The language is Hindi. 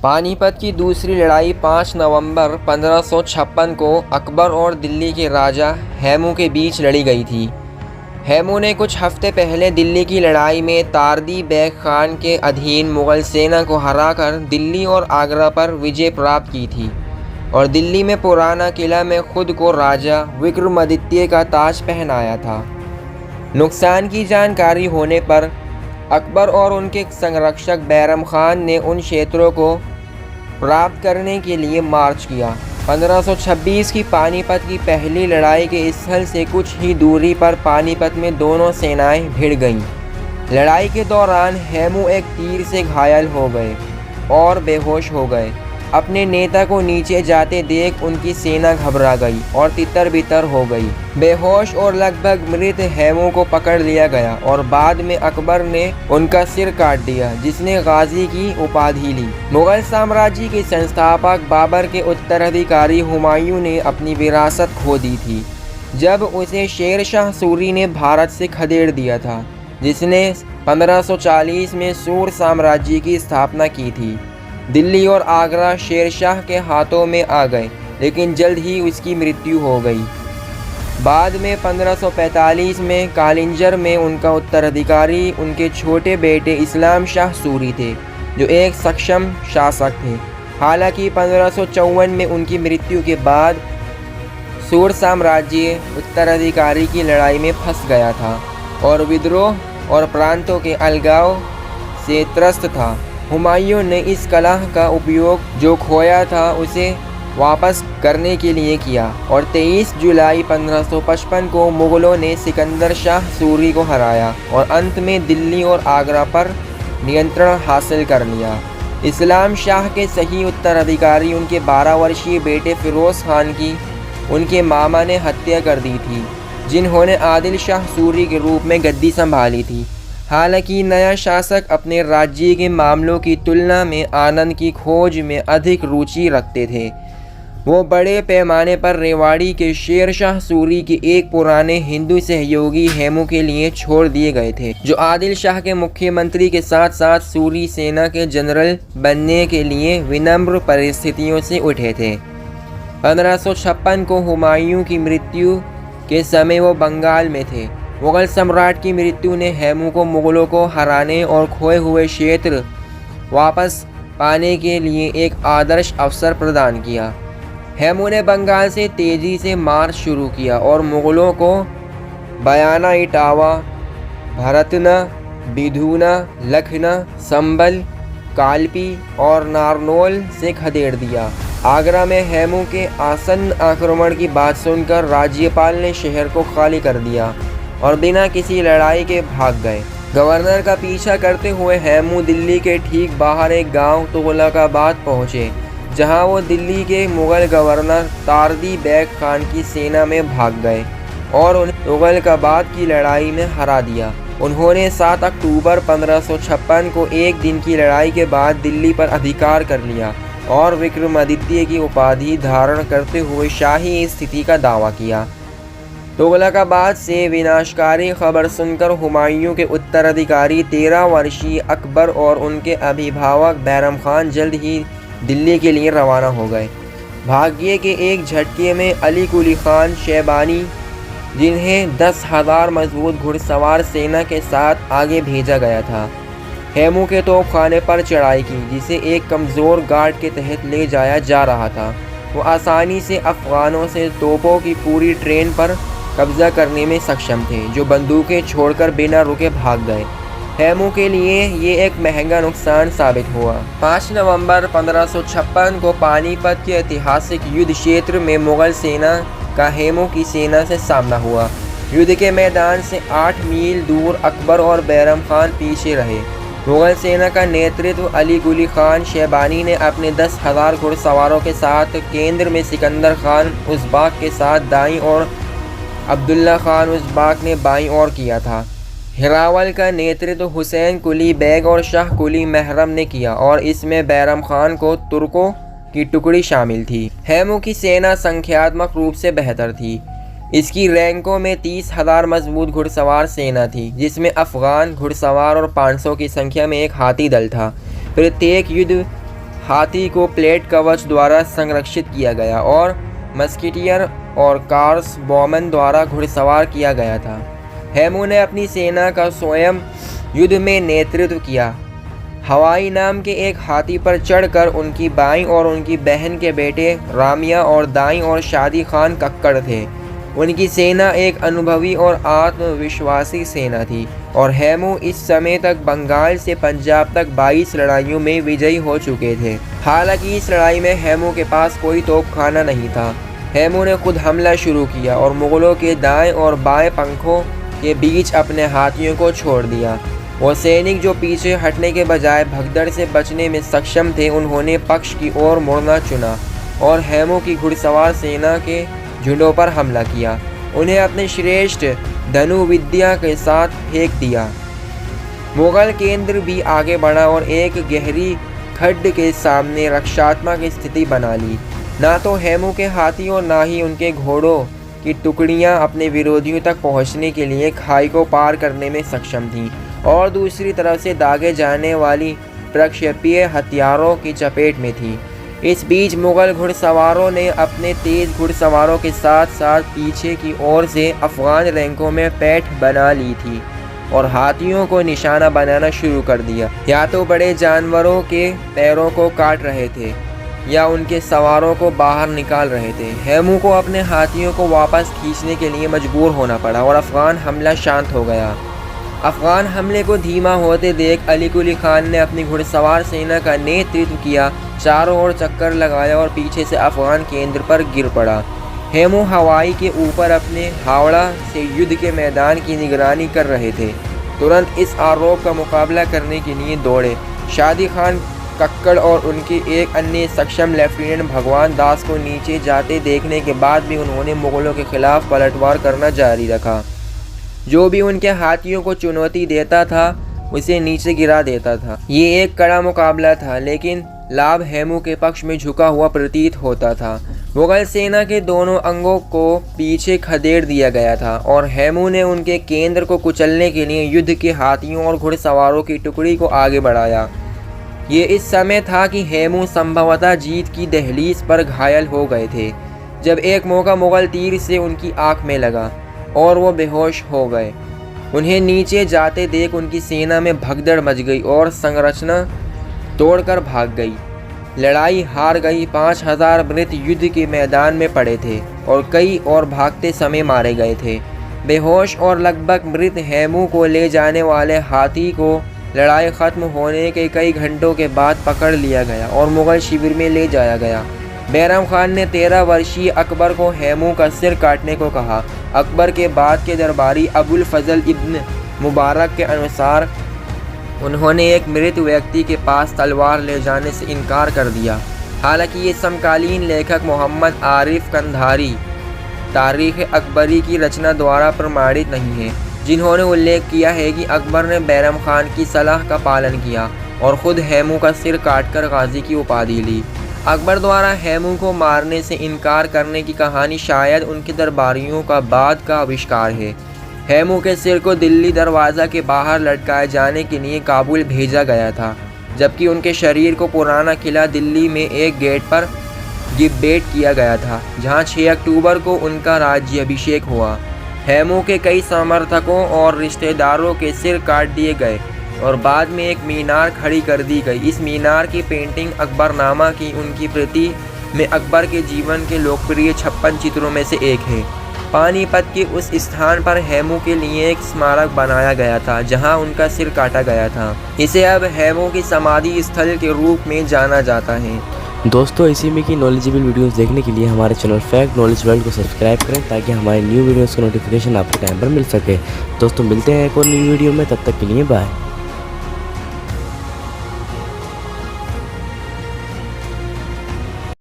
पानीपत की दूसरी लड़ाई 5 नवंबर 1556 को अकबर और दिल्ली के राजा हैमू के बीच लड़ी गई थी। हैमू ने कुछ हफ्ते पहले दिल्ली की लड़ाई में तारदी बैग खान के अधीन मुग़ल सेना को हराकर दिल्ली और आगरा पर विजय प्राप्त की थी और दिल्ली में पुराना किला में खुद को राजा विक्रमादित्य का ताज पहनाया था। नुकसान की जानकारी होने पर अकबर और उनके संरक्षक बैरम खान ने उन क्षेत्रों को प्राप्त करने के लिए मार्च किया। 1526 की पानीपत की पहली लड़ाई के स्थल से कुछ ही दूरी पर पानीपत में दोनों सेनाएं भिड़ गईं। लड़ाई के दौरान हैमू एक तीर से घायल हो गए और बेहोश हो गए। अपने नेता को नीचे जाते देख उनकी सेना घबरा गई और तितर बितर हो गई। बेहोश और लगभग मृत हैमू को पकड़ लिया गया और बाद में अकबर ने उनका सिर काट दिया, जिसने गाजी की उपाधि ली। मुगल साम्राज्य के संस्थापक बाबर के उत्तराधिकारी हुमायूं ने अपनी विरासत खो दी थी जब उसे शेर शाह सूरी ने भारत से खदेड़ दिया था, जिसने 1540 में सूर साम्राज्य की स्थापना की थी। दिल्ली और आगरा शेरशाह के हाथों में आ गए, लेकिन जल्द ही उसकी मृत्यु हो गई। बाद में 1545 में कालिंजर में उनका उत्तराधिकारी उनके छोटे बेटे इस्लाम शाह सूरी थे, जो एक सक्षम शासक थे। हालांकि 1554 में उनकी मृत्यु के बाद सूर साम्राज्य उत्तराधिकारी की लड़ाई में फंस गया था और विद्रोह और प्रांतों के अलगाव से त्रस्त था। हुमायूं ने इस कला का उपयोग जो खोया था उसे वापस करने के लिए किया और 23 जुलाई 1555 को मुग़लों ने सिकंदर शाह सूरी को हराया और अंत में दिल्ली और आगरा पर नियंत्रण हासिल कर लिया। इस्लाम शाह के सही उत्तराधिकारी उनके 12 वर्षीय बेटे फ़िरोज़ खान की उनके मामा ने हत्या कर दी थी, जिन्होंने आदिल शाह सूरी के रूप में गद्दी संभाली थी। हालांकि नया शासक अपने राज्य के मामलों की तुलना में आनंद की खोज में अधिक रुचि रखते थे। वो बड़े पैमाने पर रेवाड़ी के शेर शाह सूरी के एक पुराने हिंदू सहयोगी हैमू के लिए छोड़ दिए गए थे, जो आदिल शाह के मुख्यमंत्री के साथ साथ सूरी सेना के जनरल बनने के लिए विनम्र परिस्थितियों से उठे थे। 1556 को हुमायूं की मृत्यु के समय वो बंगाल में थे। मुग़ल सम्राट की मृत्यु ने हैमू को मुग़लों को हराने और खोए हुए क्षेत्र वापस पाने के लिए एक आदर्श अवसर प्रदान किया। हैमू ने बंगाल से तेज़ी से मार्च शुरू किया और मुग़लों को बयाना, इटावा, भरतना, बिधूना, लखना, संबल, कालपी और नारनौल से खदेड़ दिया। आगरा में हैमू के आसन्न आक्रमण की बात सुनकर राज्यपाल ने शहर को खाली कर दिया और बिना किसी लड़ाई के भाग गए। गवर्नर का पीछा करते हुए हैमू दिल्ली के ठीक बाहर एक गांव तुगलकाबाद पहुंचे, जहां वो दिल्ली के मुग़ल गवर्नर तारदी बैग खान की सेना में भाग गए और उन्हें तुगलकाबाद की लड़ाई में हरा दिया। उन्होंने 7 अक्टूबर 1556 को एक दिन की लड़ाई के बाद दिल्ली पर अधिकार कर लिया और विक्रमादित्य की उपाधि धारण करते हुए शाही स्थिति का दावा किया। तुगलकाबाद से विनाशकारी खबर सुनकर हुमायूं के उत्तराधिकारी 13 वर्षीय अकबर और उनके अभिभावक बैरम खान जल्द ही दिल्ली के लिए रवाना हो गए। भाग्य के एक झटके में अली कुली खान शैबानी, जिन्हें 10,000 मजबूत घुड़सवार सेना के साथ आगे भेजा गया था, हैमू के तोपखाने पर चढ़ाई की, जिसे एक कमज़ोर गार्ड के तहत ले जाया जा रहा था। वो आसानी से अफ़गानों से तोपों की पूरी ट्रेन पर कब्जा करने में सक्षम थे, जो बंदूकें छोड़कर बिना रुके भाग गए। हैमू के लिए ये एक महंगा नुकसान साबित हुआ। 5 नवंबर 1556 को पानीपत के ऐतिहासिक युद्ध क्षेत्र में मुग़ल सेना का हैमू की सेना से सामना हुआ। युद्ध के मैदान से 8 मील दूर अकबर और बैरम खान पीछे रहे। मुग़ल सेना का नेतृत्व अली कुली खान शैबानी ने अपने 10,000 घुड़सवारों के साथ केंद्र में सिकंदर खान उज़्बाक के साथ दाईं और अब्दुल्ला खान उज़्बाक ने बाईं ओर किया था। हिरावल का नेतृत्व हुसैन कुली बैग और शाह कुली महरम ने किया और इसमें बैरम खान को तुर्कों की टुकड़ी शामिल थी। हैमू की सेना संख्यात्मक रूप से बेहतर थी। इसकी रैंकों में 30,000 मजबूत घुड़सवार सेना थी, जिसमें अफ़गान घुड़सवार और 500 की संख्या में एक हाथी दल था। प्रत्येक युद्ध हाथी को प्लेट कवच द्वारा संरक्षित किया गया और मस्किटियर और कार्स बॉमन द्वारा घुड़सवार किया गया था। हेमू ने अपनी सेना का स्वयं युद्ध में नेतृत्व किया। हवाई नाम के एक हाथी पर चढ़कर उनकी बाईं और उनकी बहन के बेटे रामिया और दाईं और शादी खान कक्कड़ थे। उनकी सेना एक अनुभवी और आत्मविश्वासी सेना थी और हेमू इस समय तक बंगाल से पंजाब तक 22 लड़ाइयों में विजयी हो चुके थे। हालांकि इस लड़ाई में हेमू के पास कोई तोपखाना नहीं था। हेमू ने खुद हमला शुरू किया और मुगलों के दाएं और बाएं पंखों के बीच अपने हाथियों को छोड़ दिया। वो सैनिक जो पीछे हटने के बजाय भगदड़ से बचने में सक्षम थे, उन्होंने पक्ष की ओर मुड़ना चुना और हेमू की घुड़सवार सेना के झुंडों पर हमला किया। उन्हें अपने श्रेष्ठ धनुविद्या के साथ फेंक दिया। मुगल केंद्र भी आगे बढ़ा और एक गहरी खड्ड के सामने रक्षात्मक स्थिति बना ली। ना तो हेमू के हाथी और ना ही उनके घोड़ों की टुकड़ियां अपने विरोधियों तक पहुंचने के लिए खाई को पार करने में सक्षम थीं और दूसरी तरफ से दागे जाने वाली प्रक्षेपीय हथियारों की चपेट में थी। इस बीच मुगल घुड़सवारों ने अपने तेज घुड़सवारों के साथ साथ पीछे की ओर से अफगान रैंकों में पैठ बना ली थी और हाथियों को निशाना बनाना शुरू कर दिया। या तो बड़े जानवरों के पैरों को काट रहे थे या उनके सवारों को बाहर निकाल रहे थे। हेमू को अपने हाथियों को वापस खींचने के लिए मजबूर होना पड़ा और अफगान हमला शांत हो गया। अफगान हमले को धीमा होते देख अली कुली खान ने अपनी घुड़सवार सेना का नेतृत्व किया, चारों ओर चक्कर लगाया और पीछे से अफगान केंद्र पर गिर पड़ा। हेमू हवाई के ऊपर अपने हावड़ा से युद्ध के मैदान की निगरानी कर रहे थे। तुरंत इस आरोप का मुकाबला करने के लिए दौड़े। शादी खान कक्कड़ और उनके एक अन्य सक्षम लेफ्टिनेंट भगवान दास को नीचे जाते देखने के बाद भी उन्होंने मुगलों के खिलाफ पलटवार करना जारी रखा। जो भी उनके हाथियों को चुनौती देता था उसे नीचे गिरा देता था। ये एक कड़ा मुकाबला था, लेकिन लाभ हेमू के पक्ष में झुका हुआ प्रतीत होता था। मुगल सेना के दोनों अंगों को पीछे खदेड़ दिया गया था और हेमू ने उनके केंद्र को कुचलने के लिए युद्ध के हाथियों और घुड़सवारों की टुकड़ी को आगे बढ़ाया। ये इस समय था कि हेमू संभवतः जीत की दहलीज पर घायल हो गए थे, जब एक मौका मुगल तीर से उनकी आंख में लगा और वो बेहोश हो गए। उन्हें नीचे जाते देख उनकी सेना में भगदड़ मच गई और संरचना तोड़कर भाग गई। लड़ाई हार गई। 5000 मृत युद्ध के मैदान में पड़े थे और कई और भागते समय मारे गए थे। बेहोश और लगभग मृत हेमू को ले जाने वाले हाथी को लड़ाई खत्म होने के कई घंटों के बाद पकड़ लिया गया और मुगल शिविर में ले जाया गया। बैरम खान ने 13 वर्षीय अकबर को हेमू का सिर काटने को कहा। अकबर के बाद के दरबारी अबुल फजल इब्न मुबारक के अनुसार उन्होंने एक मृत व्यक्ति के पास तलवार ले जाने से इनकार कर दिया। हालांकि ये समकालीन लेखक मोहम्मद आरिफ कंधारी तारीख अकबरी की रचना द्वारा प्रमाणित नहीं है, जिन्होंने उल्लेख किया है कि अकबर ने बैरम खान की सलाह का पालन किया और ख़ुद हेमू का सिर काटकर गाजी की उपाधि ली। अकबर द्वारा हेमू को मारने से इनकार करने की कहानी शायद उनके दरबारियों का बाद का आविष्कार है। हेमू के सिर को दिल्ली दरवाज़ा के बाहर लटकाए जाने के लिए काबुल भेजा गया था, जबकि उनके शरीर को पुराना किला दिल्ली में एक गेट पर गिब्बेट किया गया था, जहां 6 अक्टूबर को उनका राज्याभिषेक हुआ। हेमू के कई समर्थकों और रिश्तेदारों के सिर काट दिए गए और बाद में एक मीनार खड़ी कर दी गई। इस मीनार की पेंटिंग अकबरनामा की उनकी प्रति में अकबर के जीवन के लोकप्रिय 56 चित्रों में से एक है। पानीपत के उस स्थान पर हेमू के लिए एक स्मारक बनाया गया था जहां उनका सिर काटा गया था। इसे अब हेमू की समाधि स्थल के रूप में जाना जाता है। दोस्तों, इसी में की नॉलेजेबल वीडियोस देखने के लिए हमारे चैनल फैक्ट नॉलेज वर्ल्ड को सब्सक्राइब करें ताकि हमारे न्यू वीडियोस का नोटिफिकेशन आपको टाइम पर मिल सके। दोस्तों, मिलते हैं एक और न्यू वीडियो में, तब तक के लिए बाय।